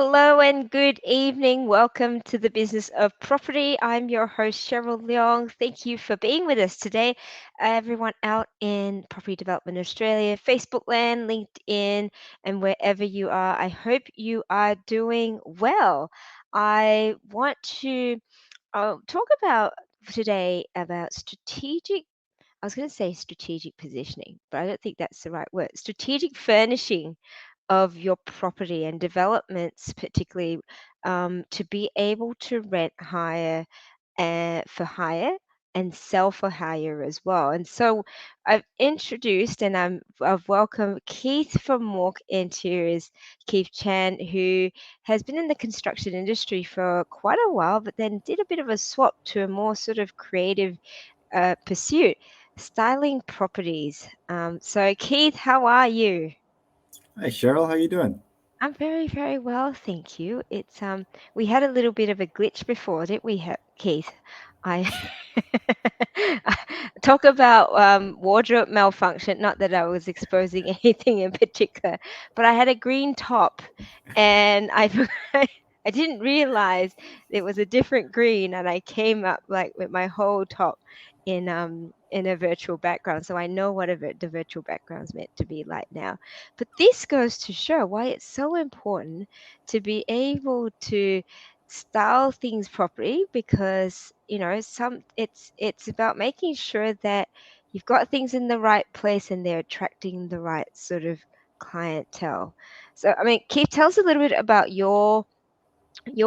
Hello and good evening. Welcome to the Business of Property. I'm your host, Cheryl Leong. Thank you for being with us today. Everyone out in Property Development Australia, Facebook land, LinkedIn, and wherever you are, I hope you are doing well. I want to talk about today about I was going to say strategic positioning, but I don't think that's the right word. Strategic furnishing of your property and developments, particularly to be able to rent hire for hire and sell for hire as well. And so I've introduced and I've welcomed Keith from MORC Interiors, Keith Chen, who has been in the construction industry for quite a while, but then did a bit of a swap to a more sort of creative pursuit, styling properties. So Keith, how are you? Hey Cheryl, how you doing? I'm very, very well, thank you. It's we had a little bit of a glitch before, didn't we, Keith? I talk about wardrobe malfunction. Not that I was exposing anything in particular, but I had a green top, and I didn't realize it was a different green, and I came up like with my whole top in a virtual background. So I know what the virtual background's meant to be like now. But this goes to show why it's so important to be able to style things properly because it's about making sure that you've got things in the right place and they're attracting the right sort of clientele. So I mean, Keith, tell us a little bit about your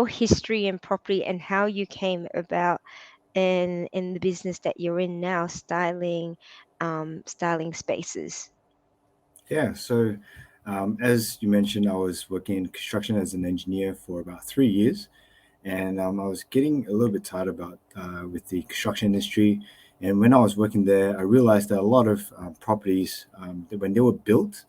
history in property and how you came about in the business that you're in now, styling spaces. As you mentioned, I was working in construction as an engineer for about 3 years, and I was getting a little bit tired about with the construction industry. And when I was working there, I realized that a lot of properties, that when they were built,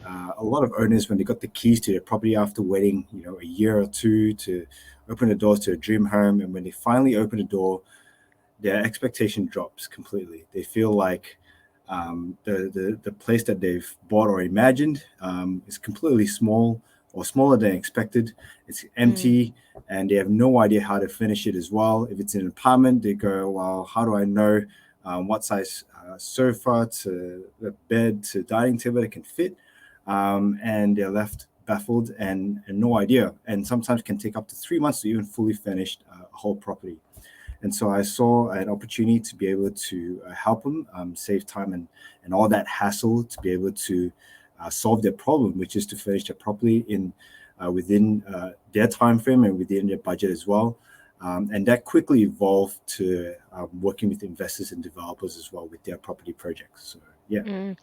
a lot of owners, when they got the keys to their property after waiting, a year or two to open the doors to a dream home, and when they finally open the door, their expectation drops completely. They feel like the place that they've bought or imagined is completely small or smaller than expected. It's Mm, empty, and they have no idea how to finish it as well. If it's an apartment, they go, "Well, how do I know what size sofa to the bed to dining table it can fit?" And they're left baffled and no idea. And sometimes can take up to 3 months to even fully finish a whole property. And so I saw an opportunity to be able to help them save time and all that hassle to be able to solve their problem, which is to finish it properly in within their time frame and within their budget as well. And that quickly evolved to working with investors and developers as well with their property projects. So yeah. mm.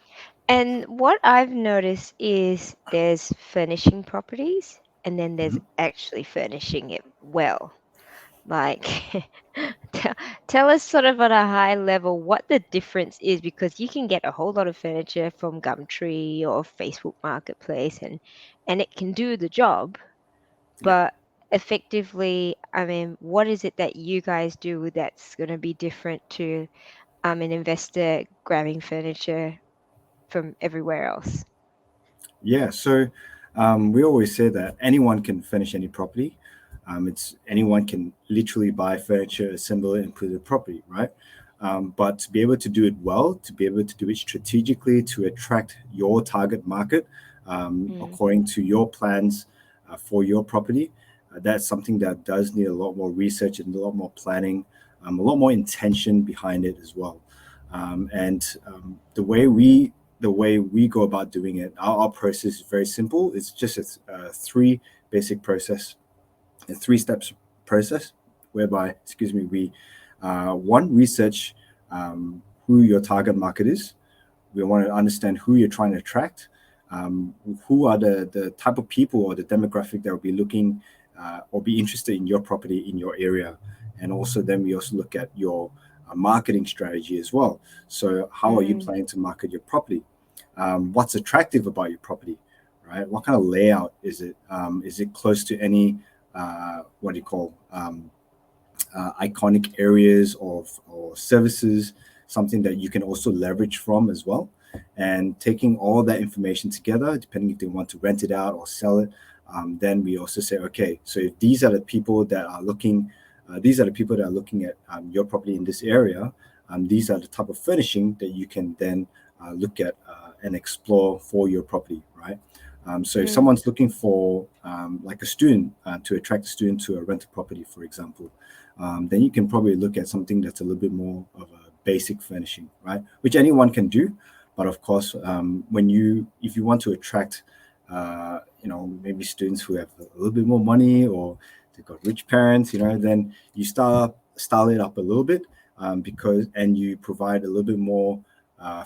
And what I've noticed is there's furnishing properties and then there's Mhm. actually furnishing it well. Like, tell, tell us sort of at a high level what the difference is because you can get a whole lot of furniture from Gumtree or Facebook Marketplace and it can do the job, Yeah. but effectively, I mean, what is it that you guys do that's going to be different to an investor grabbing furniture from everywhere else? We always say that anyone can finish any property. It's anyone can literally buy furniture, assemble it, and put it in property, right? But to be able to do it well, to be able to do it strategically to attract your target market Mm, according to your plans for your property, that's something that does need a lot more research and a lot more planning, a lot more intention behind it as well. And the way we go about doing it, our process is very simple. It's just a three basic process, a three steps process, whereby, excuse me, we one research who your target market is. We want to understand who you're trying to attract, who are the type of people or the demographic that will be looking or be interested in your property in your area. And also, then we also look at your marketing strategy as well. So, how are you mm, planning to market your property? What's attractive about your property, right? What kind of layout is it? Is it close to any what do you call iconic areas or services, something that you can also leverage from as well. And taking all that information together, depending if they want to rent it out or sell it, then we also say, okay, so if these are the people that are looking, at your property in this area, these are the type of furnishing that you can then look at and explore for your property, right? So if Mm, someone's looking for like a student to attract a student to a rental property, for example, then you can probably look at something that's a little bit more of a basic furnishing, right? Which anyone can do, but of course, if you want to attract, maybe students who have a little bit more money or they've got rich parents, then you style it up a little bit, and you provide a little bit more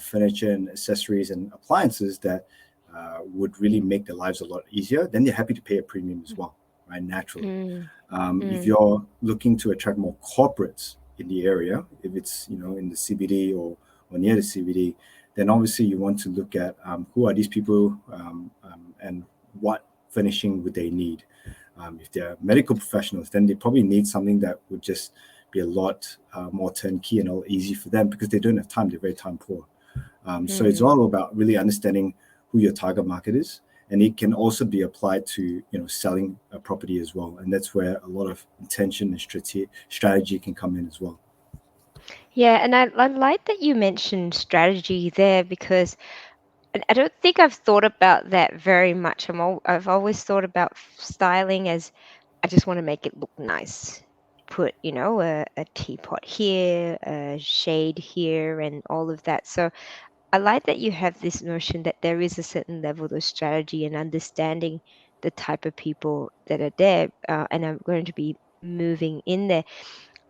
furniture and accessories and appliances that would really make their lives a lot easier. Then they're happy to pay a premium as well, right? Naturally. mm, If mm, you're looking to attract more corporates in the area, if it's in the CBD or near the CBD, then obviously you want to look at who are these people, and what furnishing would they need. If they're medical professionals, then they probably need something that would just be a lot more turnkey and all easy for them because they don't have time. They're very time poor. So it's mm. all about really understanding who your target market is, and it can also be applied to selling a property as well, and that's where a lot of intention and strategy can come in as well. Yeah, and I like that you mentioned strategy there because I don't think I've thought about that very much. I've always thought about styling as I just want to make it look nice. Put, a teapot here, a shade here, and all of that. So I like that you have this notion that there is a certain level of strategy and understanding the type of people that are there, and I'm going to be moving in there.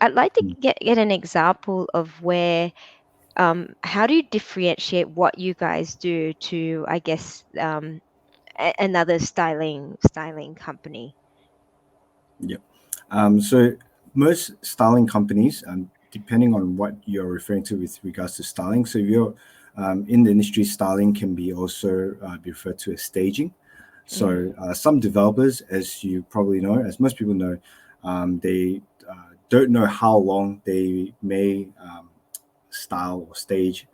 I'd like to Mm. get an example of where how do you differentiate what you guys do to, I guess, another styling company? Yeah. So most styling companies, depending on what you're referring to with regards to styling, so if you're in the industry, styling can be also be referred to as staging. Mm, So some developers, as you probably know, as most people know, they don't know how long they may style or stage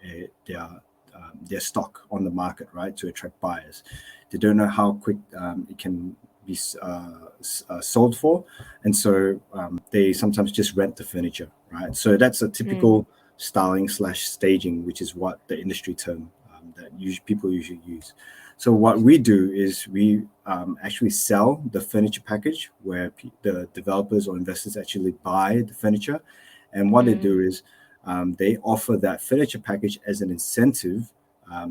their stock on the market, right, to attract buyers. They don't know how quick it can be sold for, and so they sometimes just rent the furniture, right? So that's a mm, typical styling slash staging, which is what the industry term that people usually use. So what we do is we actually sell the furniture package where the developers or investors actually buy the furniture, and what they mm, do is they offer that furniture package as an incentive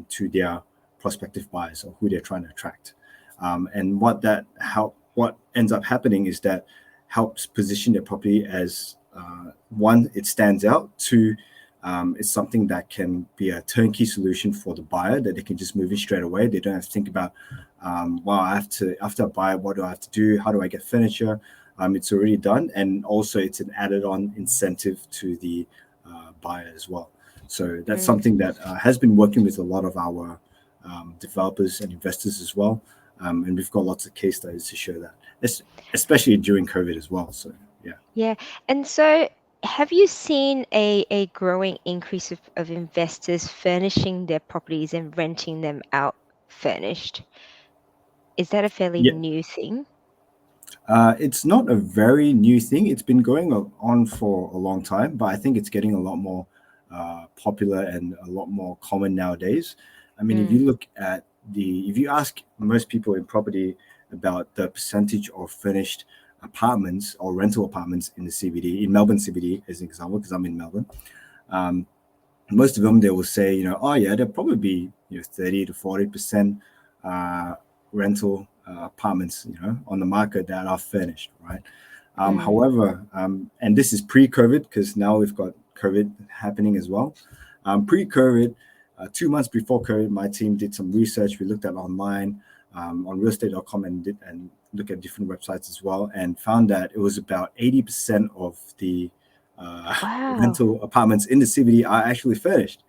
to their prospective buyers or who they're trying to attract. And what ends up happening is that helps position their property as one, it stands out. Two, it's something that can be a turnkey solution for the buyer that they can just move in straight away. They don't have to think about, well, I have to after I buy, what do I have to do? How do I get furniture? It's already done, and also it's an added-on incentive to the buyer as well. So that's mm. something that has been working with a lot of our developers and investors as well, and we've got lots of case studies to show that, especially during COVID as well. So yeah. Yeah. And so have you seen a growing increase of investors furnishing their properties and renting them out furnished? Is that a fairly Yeah, new thing? it's not a very new thing. It's been going on for a long time, but I think it's getting a lot more popular and a lot more common nowadays. I mean, Mm, if you ask most people in property about the percentage of furnished apartments or rental apartments in the CBD, in Melbourne CBD as an example, because I'm in Melbourne, um, most of them they will say, oh yeah, there'll probably be 30 to 40% uh, rental apartments, on the market that are furnished, right? mm, However, and this is pre-COVID because now we've got COVID happening as well. Pre-COVID, 2 months before COVID, my team did some research. We looked at online on realestate.com and look at different websites as well, and found that it was about 80% of the wow. rental apartments in the CBD are actually furnished.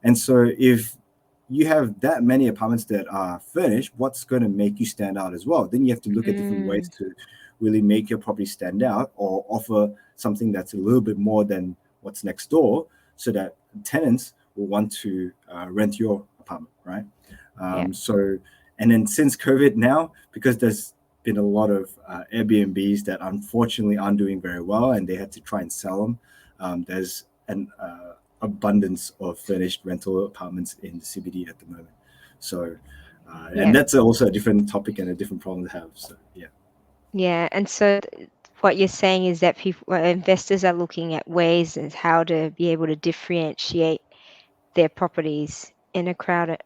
And so if you have that many apartments that are furnished, what's going to make you stand out as well? Then you have to look at different ways Mm, to really make your property stand out or offer something that's a little bit more than what's next door so that tenants will want to rent your apartment, right? yeah. So, and then since COVID now, because there's been a lot of Airbnbs that unfortunately aren't doing very well, and they had to try and sell them. There's an abundance of furnished rental apartments in the CBD at the moment. So, and Yeah. that's also a different topic and a different problem to have. So, yeah. Yeah. And so what you're saying is that investors are looking at ways and how to be able to differentiate their properties in a crowded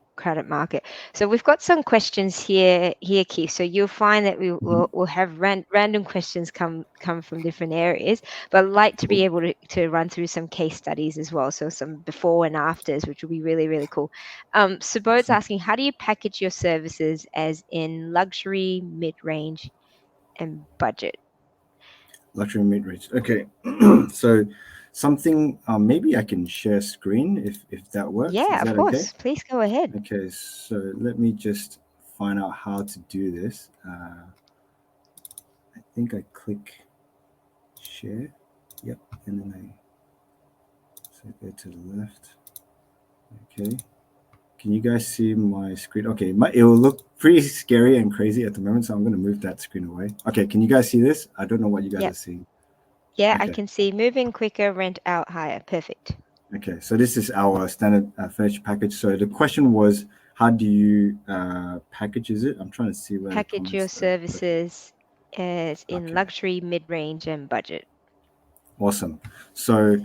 market. So we've got some questions here, Keith. So you'll find that we Mhm. will we'll have random questions come from different areas, but I'd like to Cool. be able to run through some case studies as well. So some before and afters, which will be really, really cool. Sabo's Awesome. asking, how do you package your services as in luxury, mid-range, and budget? Luxury mid-range. Okay. So something, maybe I can share screen if that works. Yeah, Is of that okay? course. Please go ahead. Okay, so let me just find out how to do this. I think I click share. Yep, and then I go to the left. Okay, can you guys see my screen? Okay, it will look pretty scary and crazy at the moment, so I'm going to move that screen away. Okay, can you guys see this? I don't know what you guys Yeah. are seeing. Yeah, I Okay, can see moving quicker, rent out higher. Perfect. okay, so this is our standard furniture package. So the question was, how do you package? Is it? I'm trying to see where the Package your comments are. Perfect. services as in Okay. luxury, mid-range, and budget. Awesome. So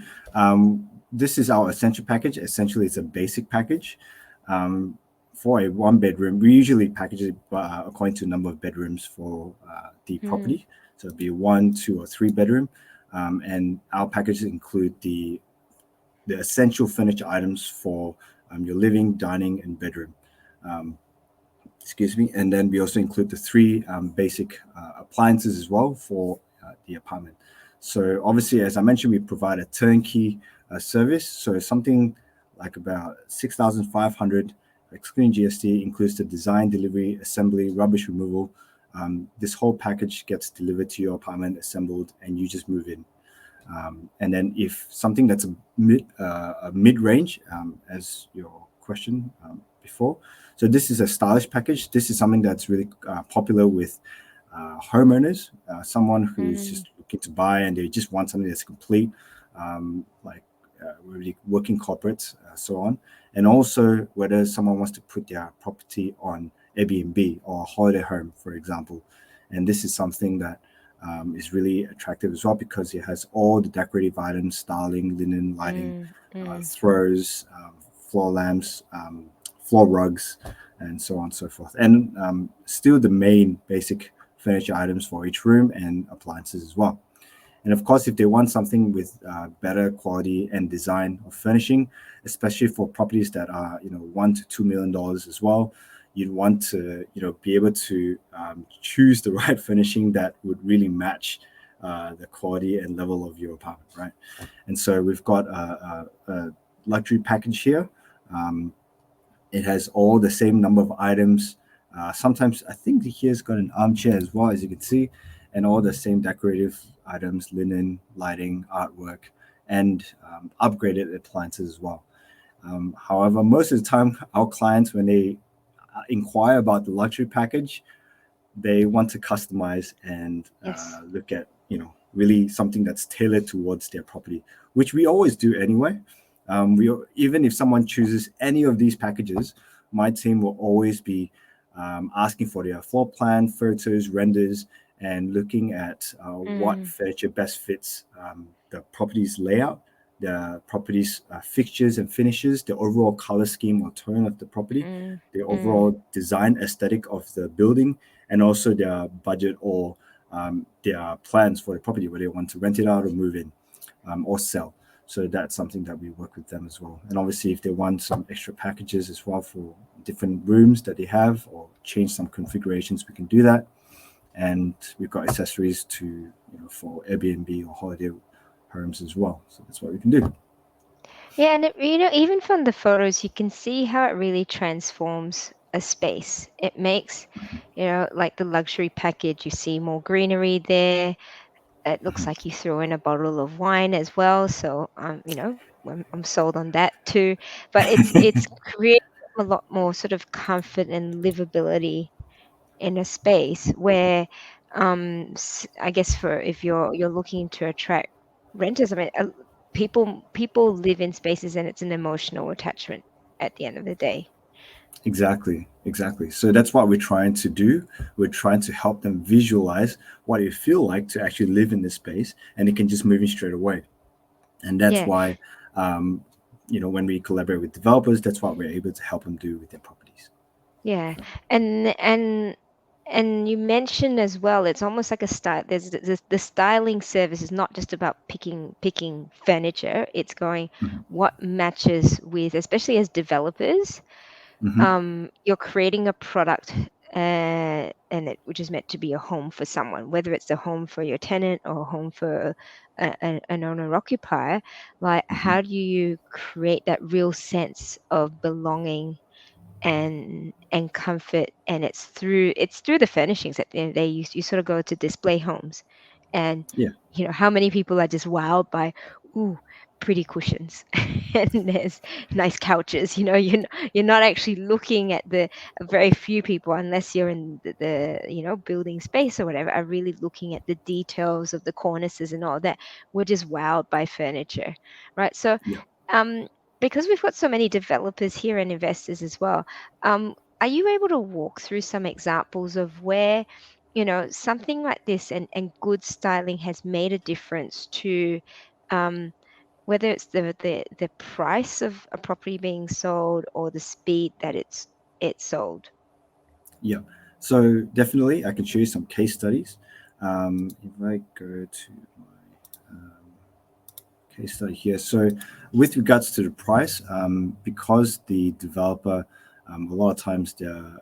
this is our essential package. Essentially, it's a basic package. Um, for a one bedroom, we usually package it according to number of bedrooms for the Mm, property. So it'd be one, two, or three bedroom. And our packages include the essential furniture items for your living, dining, and bedroom. Um, excuse me. And then we also include the three basic appliances as well for the apartment. So obviously, as I mentioned, we provide a turnkey service. So something like about 6,500, excluding GST, includes the design, delivery, assembly, rubbish removal. This whole package gets delivered to your apartment, assembled, and you just move in. And then if something that's a mid range, as your question before, so this is a stylish package. This is something that's really popular with homeowners, someone who's mm, just looking to buy and they just want something that's complete, like really working corporates, so on. And also whether someone wants to put their property on Airbnb or a holiday home, for example. And this is something that is really attractive as well because it has all the decorative items, styling, linen, lighting, mm, mm, throws, floor lamps, floor rugs, and so on and so forth. And still the main basic furniture items for each room and appliances as well. And of course, if they want something with better quality and design of furnishing, especially for properties that are $1 to $2 million as well, you'd want to be able to choose the right furnishing that would really match the quality and level of your apartment, right? And so we've got a luxury package here. Um, it has all the same number of items. Sometimes I think here's got an armchair as well, as you can see, and all the same decorative items, linen, lighting, artwork, and upgraded appliances as well. However, most of the time, our clients, when they inquire about the luxury package, they want to customize and yes. look at really something that's tailored towards their property, which we always do anyway. We Even if someone chooses any of these packages, my team will always be asking for their floor plan, photos, renders, and looking at what Mm, furniture best fits the property's layout, the property's fixtures and finishes, the overall color scheme or tone of the property, mm, the mm, overall design aesthetic of the building, and also their budget or their plans for the property, whether they want to rent it out or move in or sell. So that's something that we work with them as well. And obviously, if they want some extra packages as well for different rooms that they have or change some configurations, we can do that. And we've got accessories to for Airbnb or holiday homes as well. So that's what we can do. yeah, and even from the photos, you can see how it really transforms a space. It makes, like the luxury package, you see more greenery there. It looks like you throw in a bottle of wine as well. So, I'm sold on that too. But it's creating a lot more sort of comfort and livability in a space where, I guess for if you're looking to attract renters, I mean, people live in spaces and it's an emotional attachment at the end of the day. Exactly, exactly. So that's what we're trying to do. We're trying to help them visualize what it feel like to actually live in this space, and it can just move in straight away. And that's Yeah, why, um, when we collaborate with developers, that's what we're able to help them do with their properties. yeah, and you mentioned as well, it's almost like a style. There's the styling service is not just about picking furniture. It's going Hmm. what matches with, especially as developers, Hmm. you're creating a product, and which is meant to be a home for someone, whether it's a home for your tenant or a home for an owner occupier. Like, Hmm. how do you create that real sense of belonging and comfort? And it's through the furnishings. At the end of the day, you sort of go to display homes, and Yeah, how many people are just wowed by, ooh, pretty cushions and there's nice couches. You're not actually looking at the very few people, unless you're in the building space or whatever, are really looking at the details of the cornices and all that. We're just wowed by furniture, right? So yeah. um because we've got so many developers here and investors as well, are you able to walk through some examples of where, something like this and good styling has made a difference to, um, whether it's the price of a property being sold or the speed that it's sold? Yeah. So definitely, I can show you some case studies. If I go to my case study here, so with regards to the price, because the developer, a lot of times the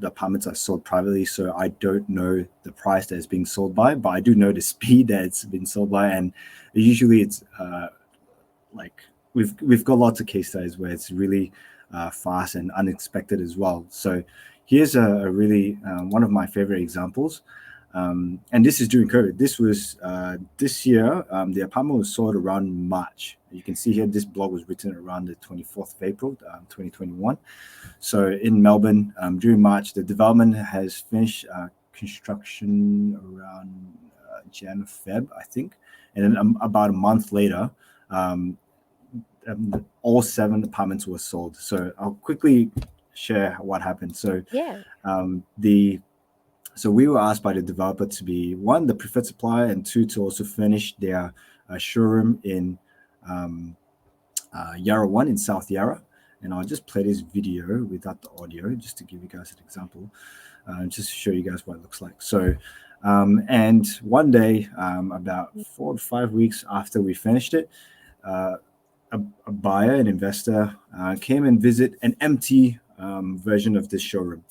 apartments are sold privately, so I don't know the price that it's being sold by, but I do know the speed that it's been sold by, and usually it's like we've got lots of case studies where it's really fast and unexpected as well. So here's a really one of my favorite examples. And this is during COVID. This was this year. The apartment was sold around March. You can see here this blog was written around the 24th of April, 2021. So in Melbourne, during March, the development has finished construction around Jan, Feb, I think. And then about a month later, um, all 7 apartments were sold. So I'll quickly share what happened. So Yeah. the so we were asked by the developer to be one, the preferred supplier, and two, to also furnish their showroom in um, Yarra One in South Yarra. And I'll just play this video without the audio, just to give you guys an example, just to show you guys what it looks like. So, and one day, about 4 to 5 weeks after we finished it, uh, a buyer, an investor, came and visit an empty version of this showroom.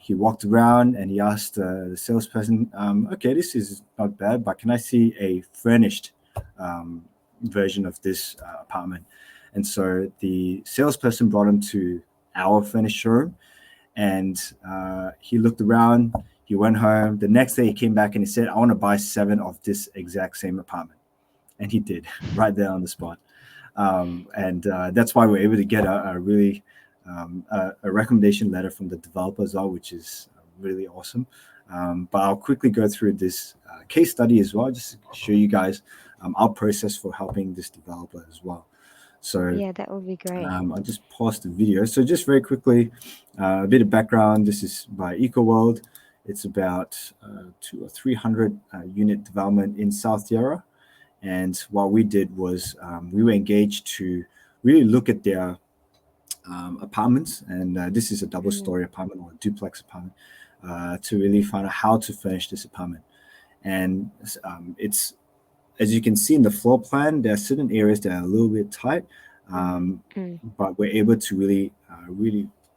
He walked around and he asked the salesperson, "Okay, this is not bad, but can I see a furnished um, version of this apartment?" And so the salesperson brought him to our furnished showroom, and he looked around. He went home. The next day, he came back and he said, "I want to buy 7 of this exact same apartment," and he did right there on the spot. And that's why we're able to get a really a recommendation letter from the developer as well, which is really awesome. But I'll quickly go through this case study as well, just to show you guys our process for helping this developer as well. So Yeah, that would be great. I'll just pause the video. So just very quickly, a bit of background. This is by EcoWorld. It's about 200 or 300 unit development in South Yarra. And what we did was we were engaged to really look at their apartments, and this is a Mm, double-story apartment or a duplex apartment, to really find out how to furnish this apartment. And it's as you can see in the floor plan, there are certain areas that are a little bit tight, mm, um, mm, but we're able to really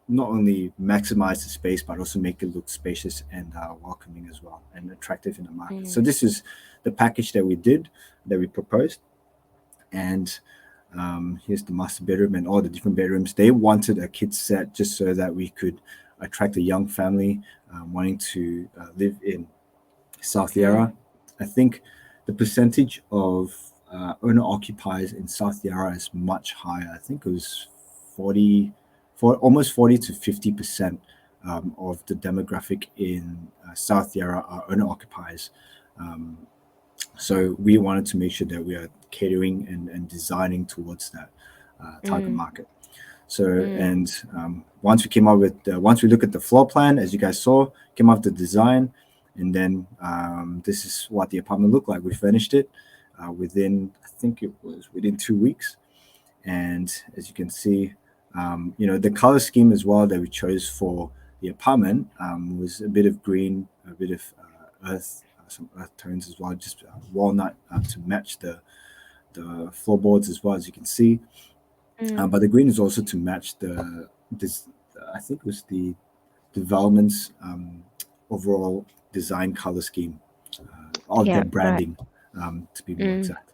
not only maximize the space, but also make it look spacious and welcoming as well and attractive in the market. So mm. this is the package that we did, that we proposed. And here's the master bedroom and all the different bedrooms. They wanted a kid set just so that we could attract a young family wanting to live in South Mm. Yarra. I think the percentage of owner occupiers in South Yarra is much higher. I think it was 40, for almost 40 to 50%. of the demographic in South Yarra are owner occupiers. Um, so we wanted to make sure that we are catering and designing towards that target Mm. market. So, Mm. and once we came up with, once we look at the floor plan, as you guys saw, came up with the design, and then this is what the apartment looked like. We finished it within, I think it was within 2 weeks. And as you can see, the color scheme as well that we chose for the apartment was a bit of green, a bit of earth, some earth tones as well, just walnut to match the floorboards as well, as you can see. Mm. But the green is also to match this. I think it was the development's overall design color scheme, or Yeah, their right. branding, to be more Mm. exact.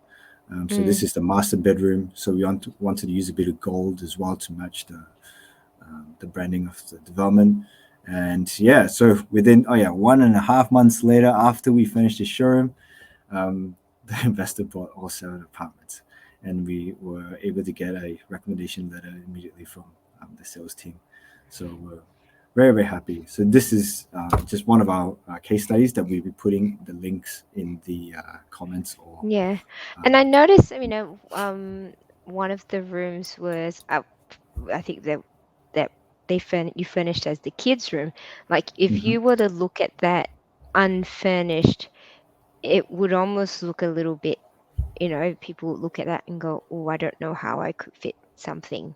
So this Mm. is the master bedroom. So we wanted to use a bit of gold as well to match the branding of the development. And yeah, so within 1.5 months later, after we finished the showroom, the investor bought all 7 apartments, and we were able to get a recommendation letter immediately from the sales team. So we're very, very happy. So this is just one of our case studies that we'll be putting the links in the comments or. Yeah. And Um, I noticed, one of the rooms was, I think that you furnished as the kids' room. Like, if mhm. you were to look at that unfurnished, it would almost look a little bit, people look at that and go, "Oh, I don't know how I could fit something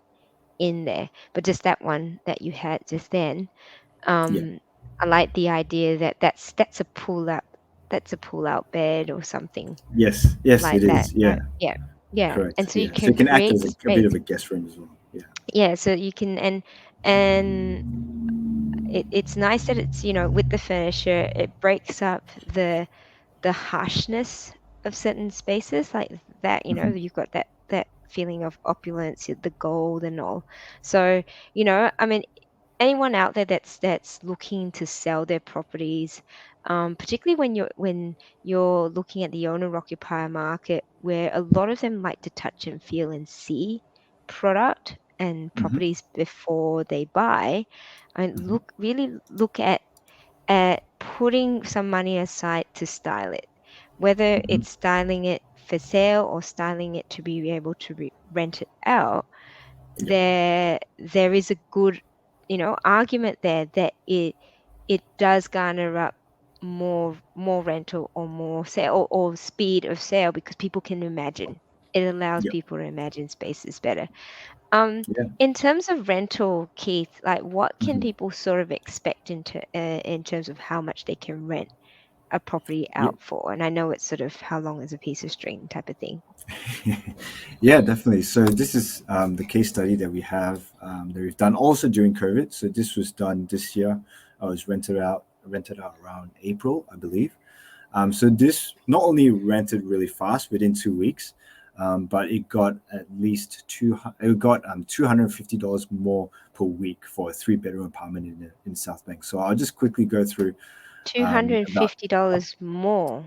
in there." But just that one that you had just then, Yeah. um, I like the idea that that's a pull out bed or something Yes. Yes, like it that. is. Yeah. Yeah, yeah, and Correct. so you Yeah. So can it can act create as a bit space. of a guest room as well. Yeah. Yeah, so you can, and it's nice that it's, with the furniture, it breaks up the harshness of certain spaces like that. Hmm. You've got that feeling of opulence, the gold and all. So, I mean, anyone out there that's looking to sell their properties, particularly when you're looking at the owner occupier market, where a lot of them like to touch and feel and see product and Hmm. properties before they buy, and Hmm. really look at putting some money aside to style it, whether Hmm. it's styling it for sale or styling it to be able to rent it out. Yeah. There is a good, argument there that it does garner up more rental or more sale, or speed of sale, because people can imagine. It allows Yeah. people to imagine spaces better. um, Yeah. in terms of rental, Keith, like, what can Hmm. people sort of expect in terms of how much they can rent a property Yeah. out for? And I know it's sort of how long is a piece of string type of thing. Yeah, definitely. So this is the case study that we have that we've done also during COVID. So this was done this year. I was rented out around April, I believe. So this not only rented really fast within 2 weeks, but it got at least it got $250 more per week for a three-bedroom apartment in South Bank. So I'll just quickly go through about $250 more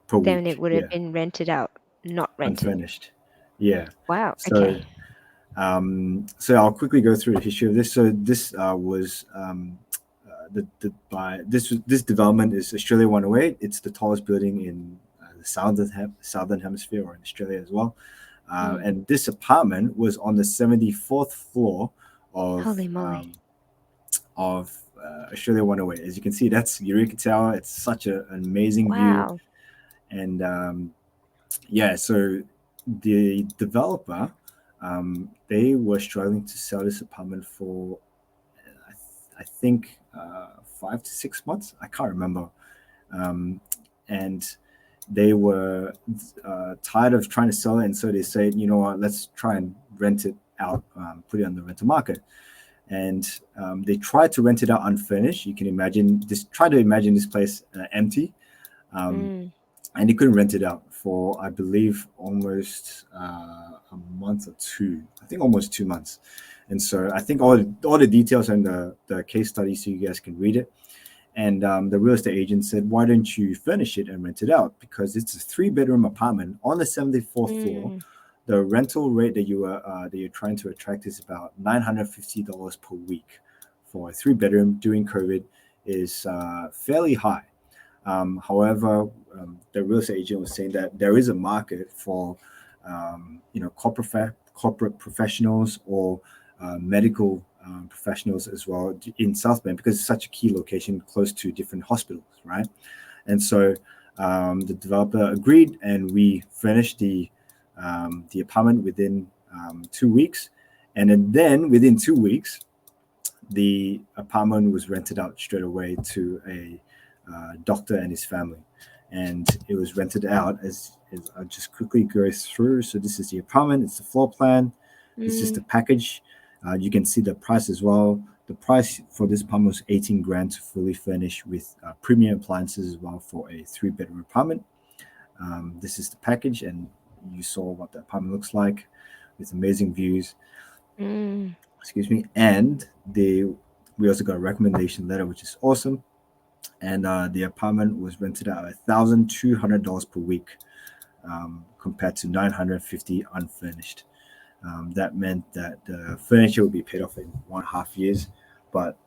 per than it week. would have Yeah, been rented out, not rented. unfurnished. Yeah. Wow. So Okay. so I'll quickly go through the history of this. So this was the by this development is Australia 108. It's the tallest building in the southern hemisphere, or in Australia as well. Mm. And this apartment was on the 74th floor of Holy moly. um, of Australia 108. As you can see, that's Eureka Tower. It's such an amazing view, Wow. and yeah, so the developer, they were struggling to sell this apartment for, I think, 5 to 6 months. I can't remember. Um, and they were tired of trying to sell it, and so they said, you know what, let's try and rent it out, put it on the rental market. And they tried to rent it out unfurnished. You can imagine this. Try to imagine this place empty. Um, Mm. and he couldn't rent it out for, I believe, almost a month or two. I think almost 2 months. And so I think all the details and the case study, so you guys can read it. And the real estate agent said, "Why don't you furnish it and rent it out? Because it's a three-bedroom apartment on the 74th floor. Mm. The rental rate that you're trying to attract is about $950 per week for a 3 bedroom during COVID is fairly high. However, the real estate agent was saying that there is a market for corporate professionals or medical professionals as well in South Bend, because it's such a key location close to different hospitals, right? And so the developer agreed, and we finished the apartment within 2 weeks, and then within 2 weeks, the apartment was rented out straight away to a doctor and his family, and it was rented out as I'll just quickly go through. So this is the apartment, it's the floor plan, this is the Mm. package. You can see the price as well. The price for this apartment was 18 grand to fully furnish with premium appliances as well for a 3 bedroom apartment. This is the package, and you saw what the apartment looks like with amazing views. Mm. Excuse me. And we also got a recommendation letter, which is awesome. And the apartment was rented out $1,200 per week, compared to 950 unfurnished. That meant that the furniture would be paid off in 1.5 years. But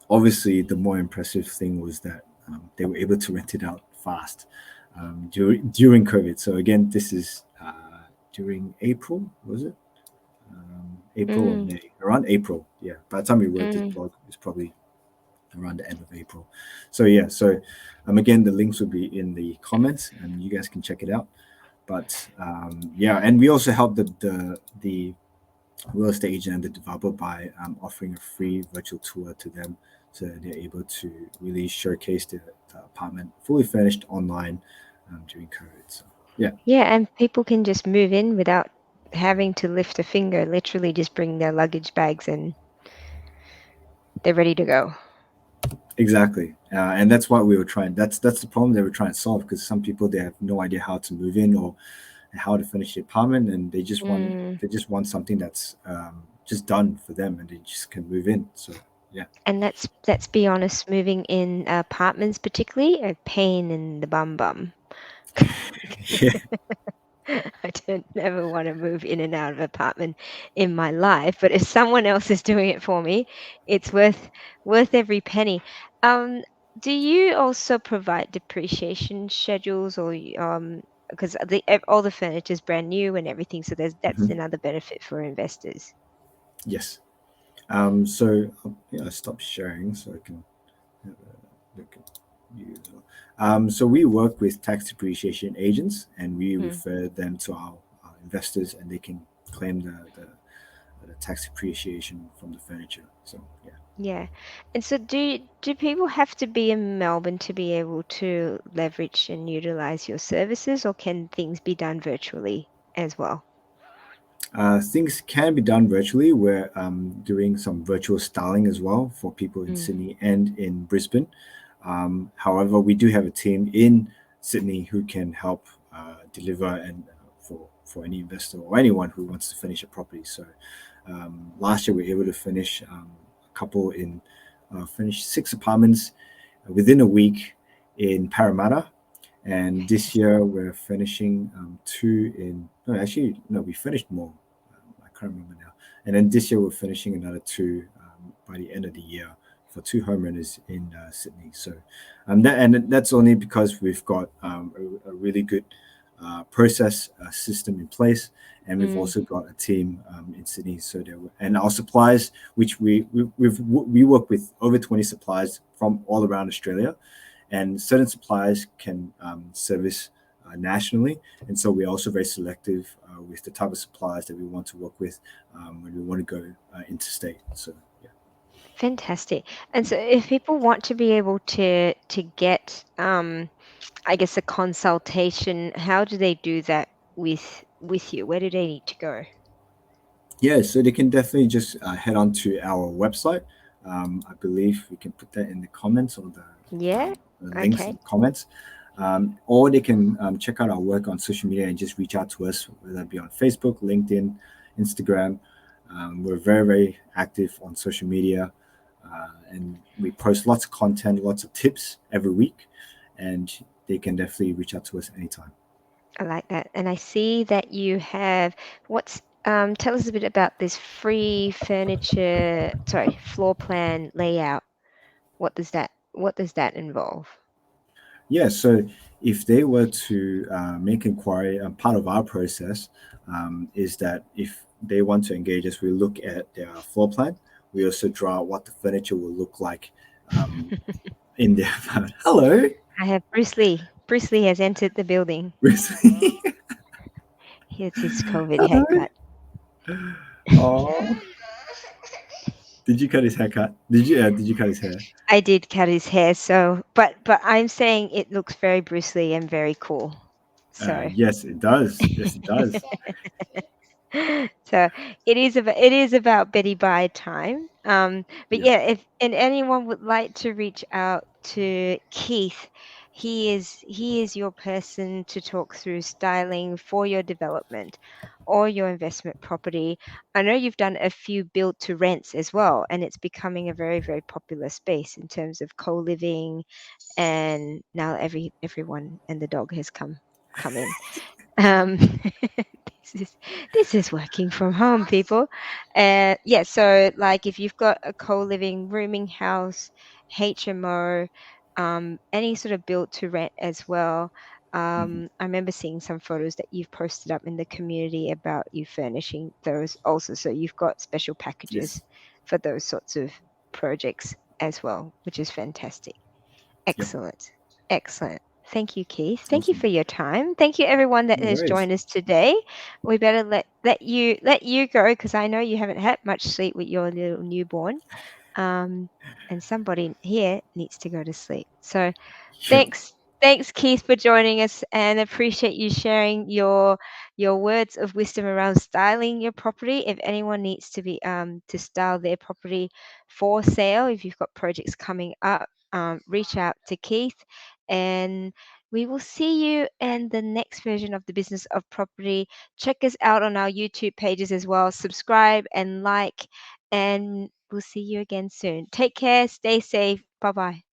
obviously, the more impressive thing was that they were able to rent it out fast during COVID. So again, this is during April, was it? April or Mm. May, around April. Yeah, by the time we wrote this Mm. blog, it's probably around the end of April. So yeah, so again, the links will be in the comments, and you guys can check it out. But yeah, and we also help the real estate agent and the developer by offering a free virtual tour to them, so that they're able to really showcase the apartment fully furnished online during COVID. So yeah, Yeah, and people can just move in without having to lift a finger, literally just bring their luggage bags and they're ready to go. exactly. And that's what we were trying. That's the problem they were trying to solve, because some people, they have no idea how to move in or how to finish the apartment, and Mm. they just want something that's just done for them, and they just can move in. So yeah. And let's be honest, moving in apartments particularly a pain in the bum. Yeah. I don't ever want to move in and out of apartment in my life, but if someone else is doing it for me, it's worth every penny. Um, do you also provide depreciation schedules, or because all the furniture is brand new and everything, so that's Mhm. another benefit for investors. Yes. So yeah, I stopped sharing so I can have a look at you as well. So we work with tax depreciation agents, and we Mm. refer them to our investors, and they can claim the tax depreciation from the furniture. So yeah. Yeah. And so do people have to be in Melbourne to be able to leverage and utilize your services, or can things be done virtually as well? Things can be done virtually. We're doing some virtual styling as well for people in Mm. Sydney and in Brisbane. However, we do have a team in Sydney who can help deliver, and for any investor or anyone who wants to finish a property. So last year we were able to finish a couple in finish 6 apartments within a week in Parramatta, and this Fantastic. year we're finishing two in no, actually no, we finished more. I can't remember now. And then this year we're finishing another two by the end of the year for two homeowners in Sydney. So that's only because we've got a really good process system in place, and we've Mm. also got a team in Sydney. So and our suppliers, which we work with over 20 suppliers from all around Australia, and certain suppliers can service nationally, and so we're also very selective with the type of suppliers that we want to work with when we want to go interstate. So yeah. Fantastic. And so if people want to be able to get I guess a consultation, how do they do that with you? Where do they need to go? Yeah, so they can definitely just head on to our website. I believe we can put that in the comments, or Yeah? the links in Okay. the comments. Or they can check out our work on social media and just reach out to us, whether it be on Facebook, LinkedIn, Instagram. We're very, very active on social media, and we post lots of content, lots of tips every week, and they can definitely reach out to us anytime. I like that. And I see that you have what's Tell us a bit about this free furniture, sorry, floor plan layout. What does that involve? Yeah, so if they were to make inquiry, part of our process is that if they want to engage us, we look at their floor plan. We also draw out what the furniture will look like um, in their hello. I have Bruce Lee. Bruce Lee has entered the building. Here's his COVID Hello. haircut. Oh, did you cut his haircut? Did you cut his hair? I did cut his hair, so but I'm saying it looks very Bruce Lee and very cool. So Yes, it does. Yes, it does. so it is about Betty Bye time. But Yeah. yeah, if and anyone would like to reach out to Keith, he is your person to talk through styling for your development or your investment property. I know you've done a few build to rents as well, and it's becoming a very, very popular space in terms of co-living, and now everyone and the dog has come in. Um, this is this is working from home, people. Yeah, so like if you've got a co-living rooming house, HMO, any sort of built to rent as well. Mhm. I remember seeing some photos that you've posted up in the community about you furnishing those also. So you've got special packages Yes. for those sorts of projects as well, which is fantastic. Yep. Excellent. Excellent. Thank you, Keith. Thank you Awesome. for your time. Thank you everyone that No has worries. joined us today. We better let you go because I know you haven't had much sleep with your little newborn. Um, and somebody here needs to go to sleep. So Yep. thanks Keith for joining us, and appreciate you sharing your words of wisdom around styling your property. If anyone needs to be to style their property for sale, if you've got projects coming up, reach out to Keith, and we will see you in the next version of the Business of Property. Check us out on our YouTube pages as well. Subscribe and like, and we'll see you again soon. Take care, stay safe. Bye bye.